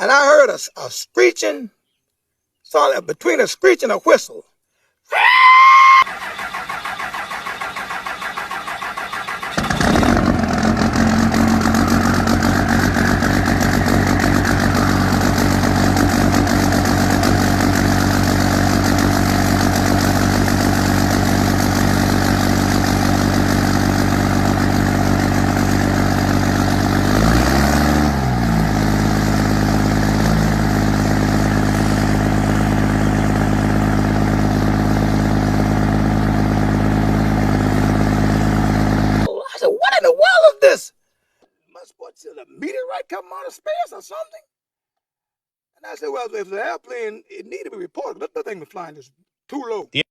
and I heard a screeching, solid between a screech and a whistle. I said, what in the world is this? Must what's a meteorite coming out of space or something? And I said, well, if the airplane, it needed to be reported. That thing was flying just too low. The